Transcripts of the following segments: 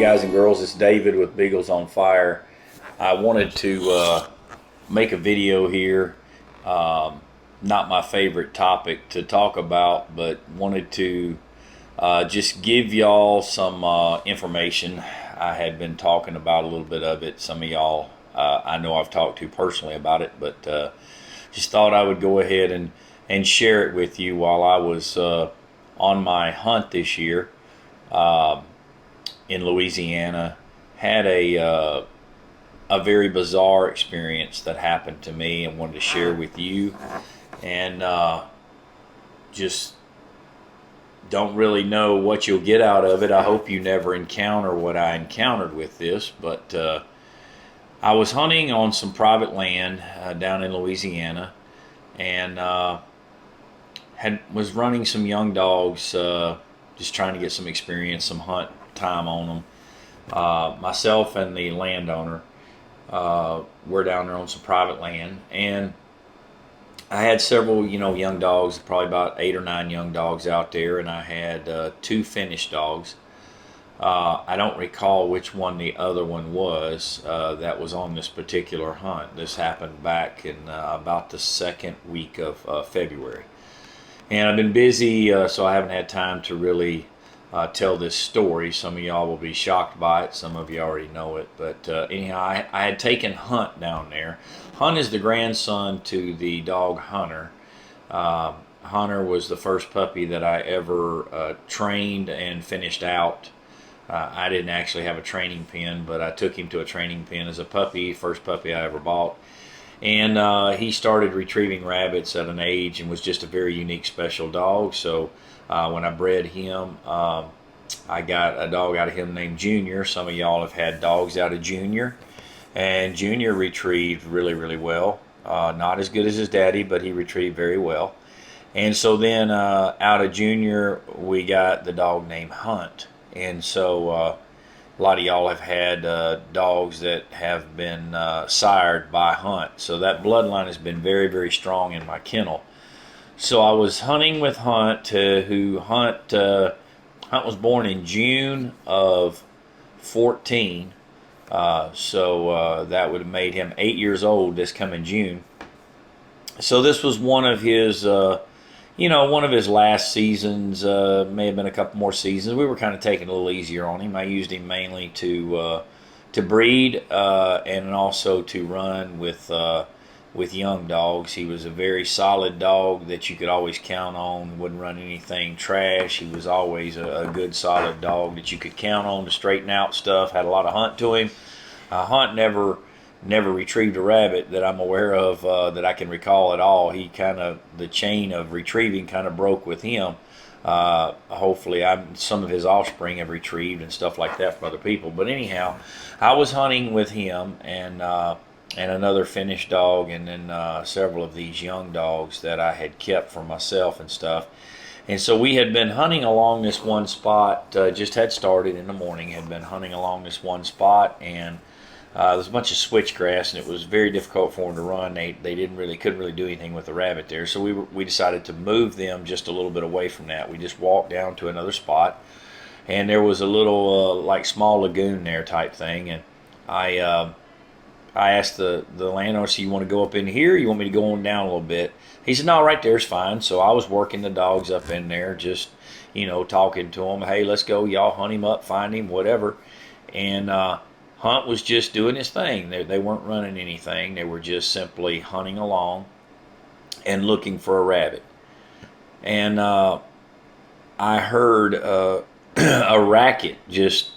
guys and girls, it's David with Beagles on Fire. I wanted to make a video here. Not my favorite topic to talk about, but wanted to just give y'all some information. I had been talking about a little bit of it. Some of y'all I know I've talked to personally about it, but just thought I would go ahead and share it with you while I was on my hunt this year. In Louisiana, had a very bizarre experience that happened to me and wanted to share with you, and just don't really know what you'll get out of it. I hope you never encounter what I encountered with this, but I was hunting on some private land down in Louisiana, and was running some young dogs, just trying to get some experience, some hunt time on them. Myself and the landowner were down there on some private land, and I had several, young dogs, probably about 8 or 9 young dogs out there, and I had 2 finished dogs. I don't recall which one the other one was that was on this particular hunt. This happened back in about the second week of February. And I've been busy, so I haven't had time to really tell this story. Some of y'all will be shocked by it. Some of you already know it. But anyhow, I had taken Hunt down there. Hunt is the grandson to the dog Hunter. Hunter was the first puppy that I ever trained and finished out. I didn't actually have a training pen, but I took him to a training pen as a puppy, first puppy I ever bought. And he started retrieving rabbits at an age and was just a very unique, special dog. So when I bred him, I got a dog out of him named Junior. Some of y'all have had dogs out of Junior. And Junior retrieved really, really well. Not as good as his daddy, but he retrieved very well. And so then out of Junior, we got the dog named Hunt. And so a lot of y'all have had dogs that have been sired by Hunt. So that bloodline has been very, very strong in my kennel. So I was hunting with Hunt, Hunt was born in June of 14. So that would have made him 8 years old this coming June. So this was one of his, one of his last seasons. May have been a couple more seasons. We were kind of taking it a little easier on him. I used him mainly to breed and also to run with young dogs. He was a very solid dog that you could always count on. Wouldn't run anything trash. He was always a good, solid dog that you could count on to straighten out stuff. Had a lot of Hunt to him. Hunt never retrieved a rabbit that I'm aware of that I can recall at all. He the chain of retrieving kind of broke with him. Hopefully some of his offspring have retrieved and stuff like that from other people. But anyhow, I was hunting with him and another finished dog, and then several of these young dogs that I had kept for myself and stuff. And so we had been hunting along this one spot, just had started in the morning, had been hunting along this one spot, and there was a bunch of switchgrass, and it was very difficult for them to run. They couldn't really do anything with the rabbit there. So we decided to move them just a little bit away from that. We just walked down to another spot, and there was a little like small lagoon there type thing, and I asked the landowner, so you want to go up in here, or you want me to go on down a little bit? He said, no, right there's fine. So I was working the dogs up in there, just, talking to them. Hey, let's go. Y'all hunt him up, find him, whatever. And Hunt was just doing his thing. They weren't running anything. They were just simply hunting along and looking for a rabbit. And I heard a racket just,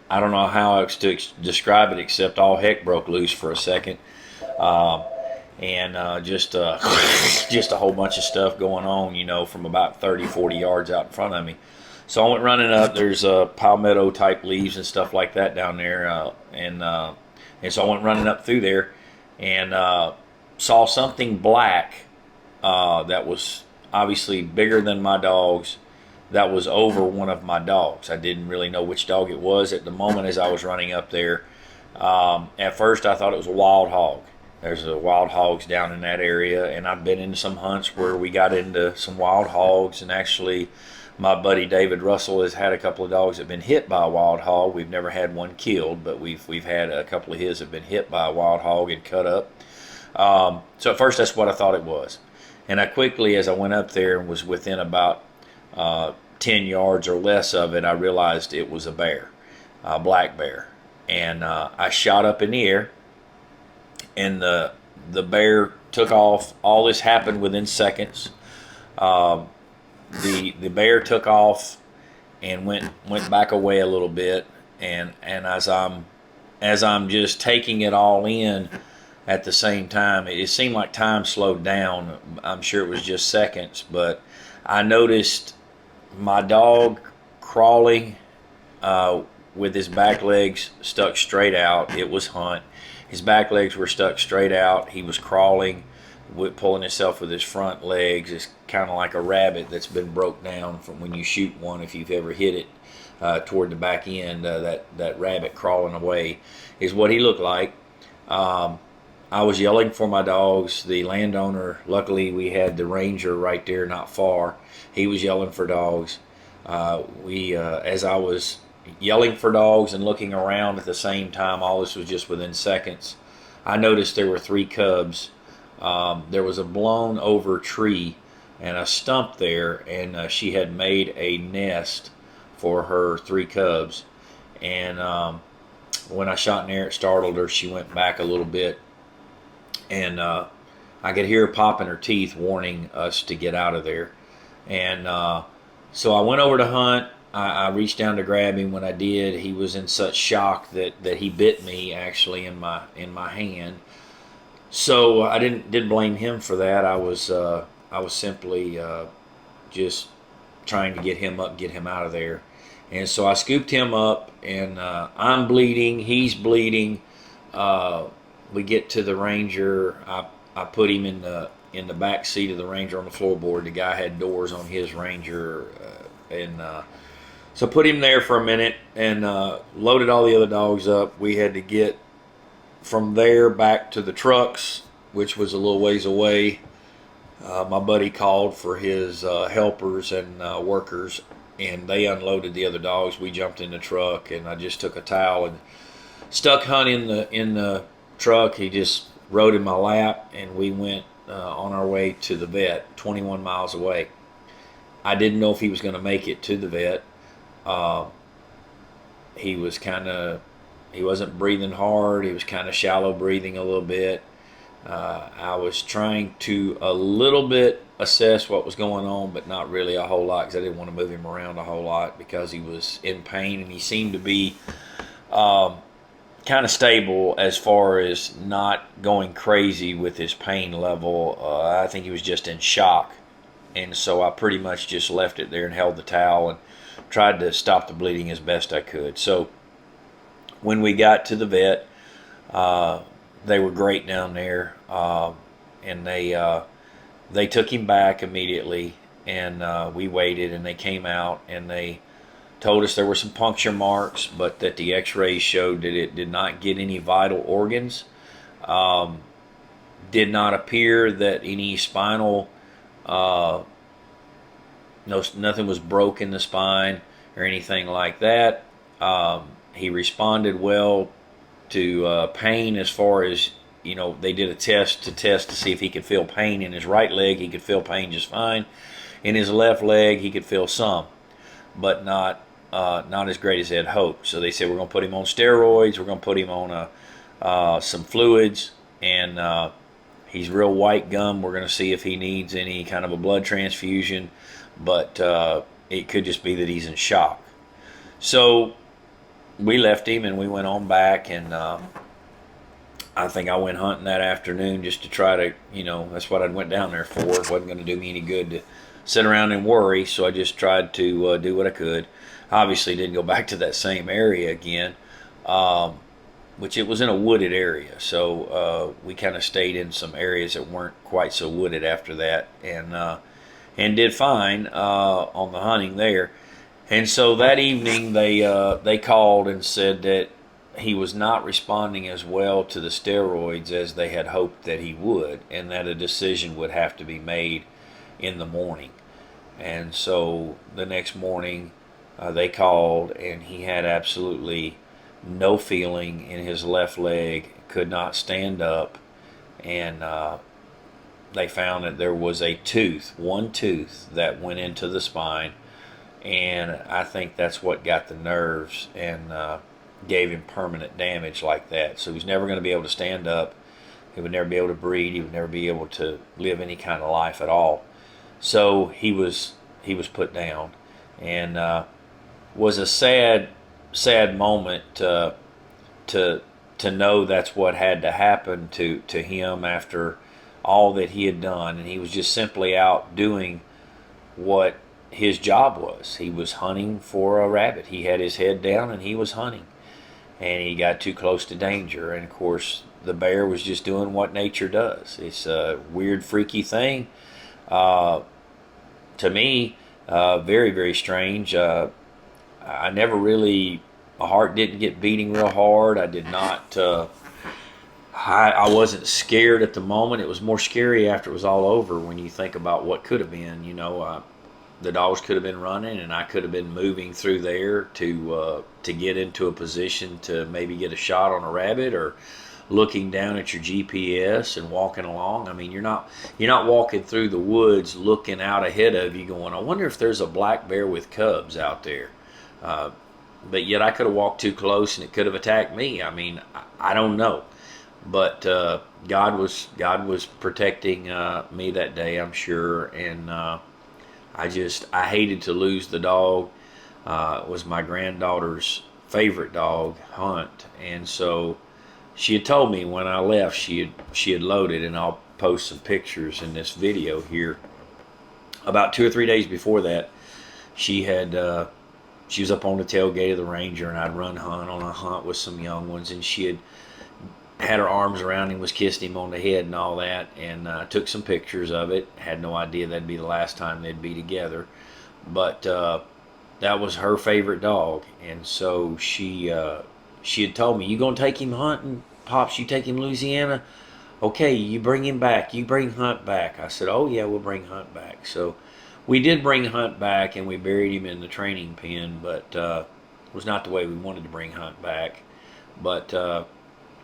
I don't know how else to describe it except all heck broke loose for a second. Just a whole bunch of stuff going on, from about 30, 40 yards out in front of me. So I went running up. There's palmetto type leaves and stuff like that down there. And so I went running up through there and saw something black that was obviously bigger than my dogs, that was over one of my dogs. I didn't really know which dog it was at the moment as I was running up there. At first I thought it was a wild hog. There's wild hogs down in that area, and I've been in some hunts where we got into some wild hogs and actually My buddy David Russell has had a couple of dogs that have been hit by a wild hog. We've never had one killed, but we've had a couple of his have been hit by a wild hog and cut up. So at first that's what I thought it was. And I quickly, as I went up there and was within about 10 yards or less of it, I realized it was a bear, a black bear. And I shot up in the air, and the bear took off. All this happened within seconds. The bear took off and went back away a little bit, and as I'm just taking it all in at the same time, it seemed like time slowed down. I'm sure it was just seconds, but I noticed my dog crawling with his back legs stuck straight out. It was Hunt. His back legs were stuck straight out. He was crawling, pulling himself with his front legs. It's kind of like a rabbit that's been broke down from when you shoot one. If you've ever hit it toward the back end, that rabbit crawling away is what he looked like. I was yelling for my dogs. The landowner, luckily we had the ranger right there not far. He was yelling for dogs. As I was yelling for dogs and looking around at the same time, all this was just within seconds, I noticed there were 3 cubs. There was a blown over tree and a stump there, and she had made a nest for her 3 cubs. And when I shot in the air, it startled her. She went back a little bit, and I could hear her popping her teeth, warning us to get out of there. And so I went over to Hunt. I reached down to grab him. When I did, he was in such shock that he bit me actually in my hand. So I didn't blame him for that. I was simply just trying to get him up, get him out of there. And so I scooped him up, and I'm bleeding. He's bleeding. We get to the Ranger. I put him in the back seat of the Ranger on the floorboard. The guy had doors on his Ranger, so put him there for a minute and loaded all the other dogs up. We had to get from there back to the trucks, which was a little ways away. My buddy called for his helpers and workers, and they unloaded the other dogs. We jumped in the truck, and I just took a towel and stuck Hunt in the truck. He just rode in my lap, and we went on our way to the vet, 21 miles away. I didn't know if he was going to make it to the vet. He wasn't breathing hard. He was kind of shallow breathing a little bit. I was trying to a little bit assess what was going on, but not really a whole lot, because I didn't want to move him around a whole lot because he was in pain, and he seemed to be kind of stable as far as not going crazy with his pain level. I think he was just in shock, and so I pretty much just left it there and held the towel and tried to stop the bleeding as best I could. So when we got to the vet, they were great down there, and they took him back immediately, and we waited, and they came out, and they told us there were some puncture marks, but that the x-rays showed that it did not get any vital organs. Did not appear that any spinal, nothing was broke in the spine or anything like that. He responded well to pain, as far as, they did a test to see if he could feel pain in his right leg. He could feel pain just fine. In his left leg, he could feel some, but not as great as they had hoped. So they said, we're going to put him on steroids. We're going to put him on some fluids, and he's real white gum. We're going to see if he needs any kind of a blood transfusion, but it could just be that he's in shock. So we left him, and we went on back, and I think I went hunting that afternoon just to try to, that's what I went down there for. It wasn't going to do me any good to sit around and worry, so I just tried to do what I could. Obviously didn't go back to that same area again, which it was in a wooded area, so we kind of stayed in some areas that weren't quite so wooded after that, and did fine on the hunting there. And so that evening they called and said that he was not responding as well to the steroids as they had hoped that he would, and that a decision would have to be made in the morning. And so the next morning, they called, and he had absolutely no feeling in his left leg, could not stand up, and they found that there was a tooth, one tooth, that went into the spine, and I think that's what got the nerves and gave him permanent damage like that. So he's never going to be able to stand up. He would never be able to breathe. He would never be able to live any kind of life at all. So he was put down, and was a sad moment to know that's what had to happen to him after all that he had done, and he was just simply out doing what his job was. He was hunting for a rabbit. He had his head down and he was hunting, and he got too close to danger, and of course the bear was just doing what nature does. It's a weird, freaky thing. To me, very, very strange. I never really, my heart didn't get beating real hard. I did not, I wasn't scared at the moment. It was more scary after it was all over when you think about what could have been. The dogs could have been running, and I could have been moving through there to get into a position to maybe get a shot on a rabbit, or looking down at your GPS and walking along. I mean, you're not walking through the woods looking out ahead of you going, I wonder if there's a black bear with cubs out there. But yet I could have walked too close and it could have attacked me. I mean, I don't know. But God was protecting me that day, I'm sure. And I hated to lose the dog. It was my granddaughter's favorite dog, Hunt. And so she had told me when I left she had loaded, and I'll post some pictures in this video here. About 2 or 3 days before that, she was up on the tailgate of the Ranger, and I'd run Hunt on a hunt with some young ones, and she had her arms around him, was kissing him on the head and all that, and took some pictures of it. Had no idea that'd be the last time they'd be together, but that was her favorite dog. And so she had told me, you gonna take him hunting, Pops? You take him to Louisiana? Okay, you bring him back. You bring Hunt back. I said, oh yeah, we'll bring Hunt back. So we did bring Hunt back, and we buried him in the training pen, but it was not the way we wanted to bring Hunt back. But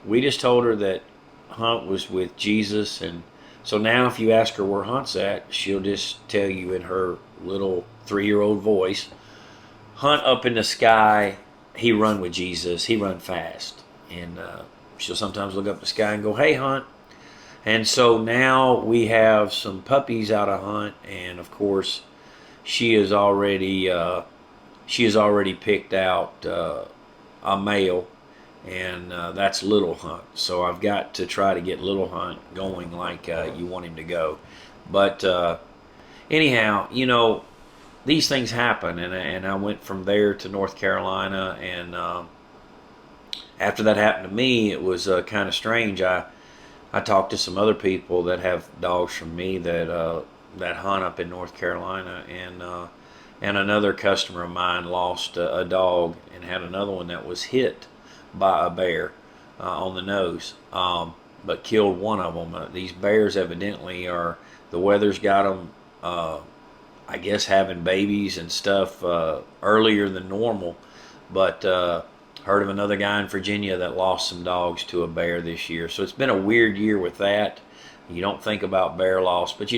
we just told her that Hunt was with Jesus, and so now if you ask her where Hunt's at, she'll just tell you in her little 3-year-old voice, Hunt up in the sky, he run with Jesus, he run fast. And she'll sometimes look up the sky and go, hey Hunt. And so now we have some puppies out of Hunt, and of course she has already picked out a male, and that's Little Hunt. So I've got to try to get Little Hunt going like you want him to go. But anyhow, these things happen, and I went from there to North Carolina, and after that happened to me, it was kind of strange. I talked to some other people that have dogs from me that hunt up in North Carolina, and another customer of mine lost a dog and had another one that was hit by a bear on the nose, but killed one of them. These bears evidently the weather's got them, I guess, having babies and stuff earlier than normal. But heard of another guy in Virginia that lost some dogs to a bear this year. So it's been a weird year with that. You don't think about bear loss. But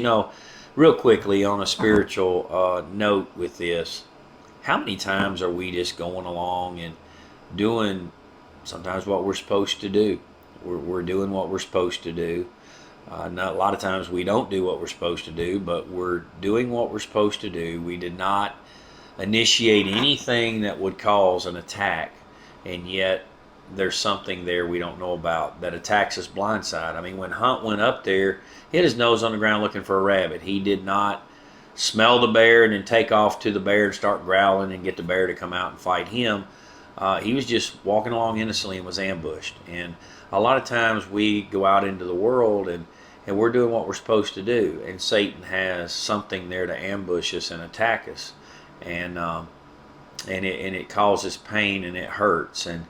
real quickly on a spiritual note with this, how many times are we just going along and doing sometimes what we're supposed to do? We're doing what we're supposed to do. Not a lot of times we don't do what we're supposed to do, but we're doing what we're supposed to do. We did not initiate anything that would cause an attack, and yet there's something there we don't know about that attacks us blindside. I mean, when Hunt went up there, he had his nose on the ground looking for a rabbit. He did not smell the bear and then take off to the bear and start growling and get the bear to come out and fight him. He was just walking along innocently and was ambushed. And a lot of times we go out into the world and we're doing what we're supposed to do, and Satan has something there to ambush us and attack us, and it causes pain and it hurts. And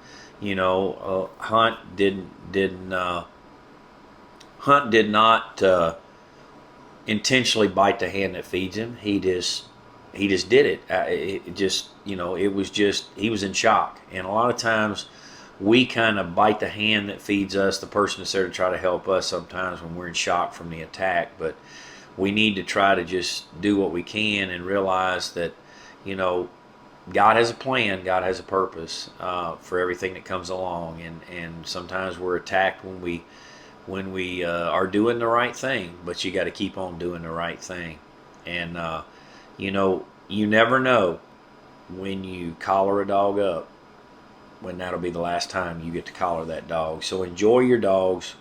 Hunt did not intentionally bite the hand that feeds him. He just he just did it. It just, it was just, he was in shock. And a lot of times we kind of bite the hand that feeds us, the person that's there to try to help us sometimes when we're in shock from the attack. But we need to try to just do what we can and realize that, God has a plan, God has a purpose for everything that comes along. And sometimes we're attacked when we are doing the right thing, but you got to keep on doing the right thing. And, you never know when you collar a dog up, when that'll be the last time you get to collar that dog. So enjoy your dogs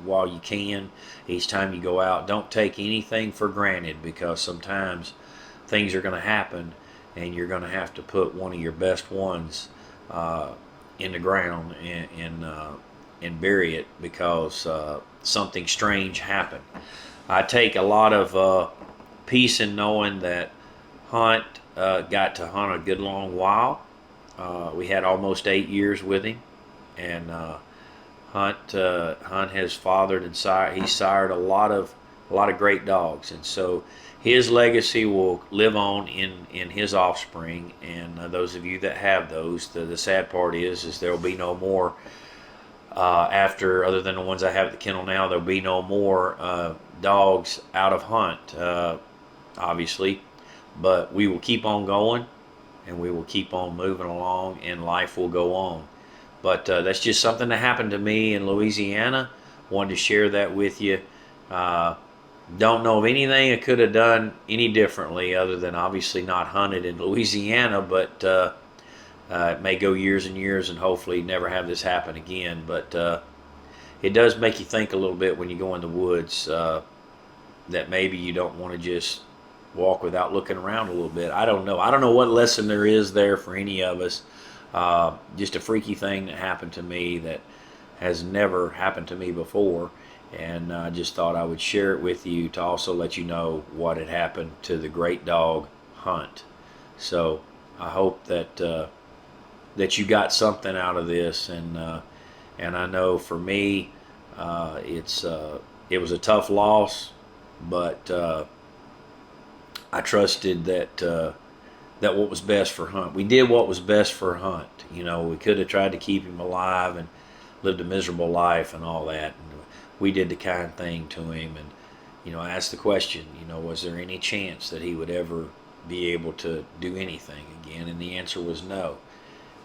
while you can. Each time you go out, don't take anything for granted, because sometimes things are going to happen and you're going to have to put one of your best ones in the ground and bury it because something strange happened. I take a lot of peace in knowing that Hunt got to hunt a good long while. We had almost 8 years with him, and Hunt has fathered and he sired a lot of great dogs, and so his legacy will live on in his offspring. And those of you that have those, the sad part is there will be no more after, other than the ones I have at the kennel now. There'll be no more dogs out of Hunt, obviously, but we will keep on going and we will keep on moving along, and life will go on. But that's just something that happened to me in Louisiana. Wanted to share that with you. Don't know of anything I could have done any differently, other than obviously not hunted in Louisiana, but it may go years and years and hopefully never have this happen again. But it does make you think a little bit when you go in the woods, that maybe you don't want to just walk without looking around a little bit. I don't know what lesson there is there for any of us. Just a freaky thing that happened to me that has never happened to me before, and I just thought I would share it with you to also let you know what had happened to the great dog Hunt. So I hope that that you got something out of this, and I know for me, it was a tough loss, but I trusted that what was best for Hunt. We did what was best for Hunt. We could have tried to keep him alive and lived a miserable life and all that. And we did the kind thing to him. And, I asked the question, was there any chance that he would ever be able to do anything again? And the answer was no.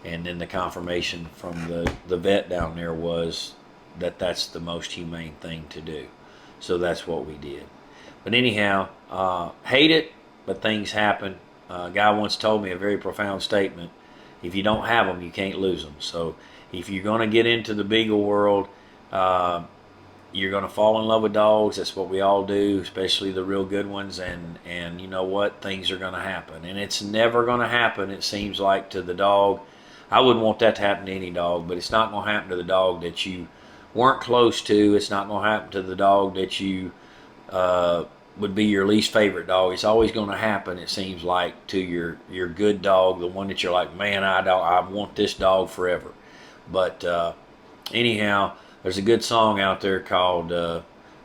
And then the confirmation from the vet down there was that that's the most humane thing to do. So that's what we did. But anyhow, hate it, but things happen. A guy once told me a very profound statement: if you don't have them, you can't lose them. So if you're going to get into the beagle world, you're going to fall in love with dogs. That's what we all do, especially the real good ones. And you know what? Things are going to happen. And it's never going to happen, it seems like, to the dog. I wouldn't want that to happen to any dog, but it's not going to happen to the dog that you weren't close to. It's not going to happen to the dog that you would be your least favorite dog. It's always going to happen, it seems like, to your good dog, the one that you're like, man, I want this dog forever. But anyhow, there's a good song out there called,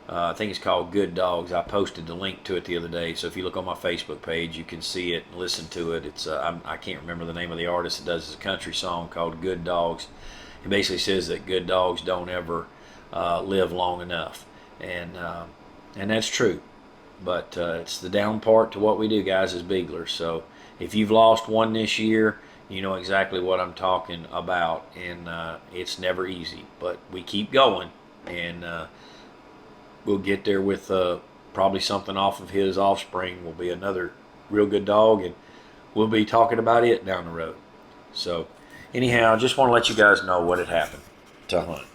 I think it's called Good Dogs. I posted the link to it the other day, so if you look on my Facebook page, you can see it and listen to it. It's I can't remember the name of the artist that does. It's a country song called Good Dogs. It basically says that good dogs don't ever live long enough, and that's true. But it's the down part to what we do, guys, as beaglers. So if you've lost one this year, you know exactly what I'm talking about. And it's never easy. But we keep going, and we'll get there with probably something off of his offspring. Will be another real good dog, and we'll be talking about it down the road. So anyhow, I just want to let you guys know what had happened to Hunt.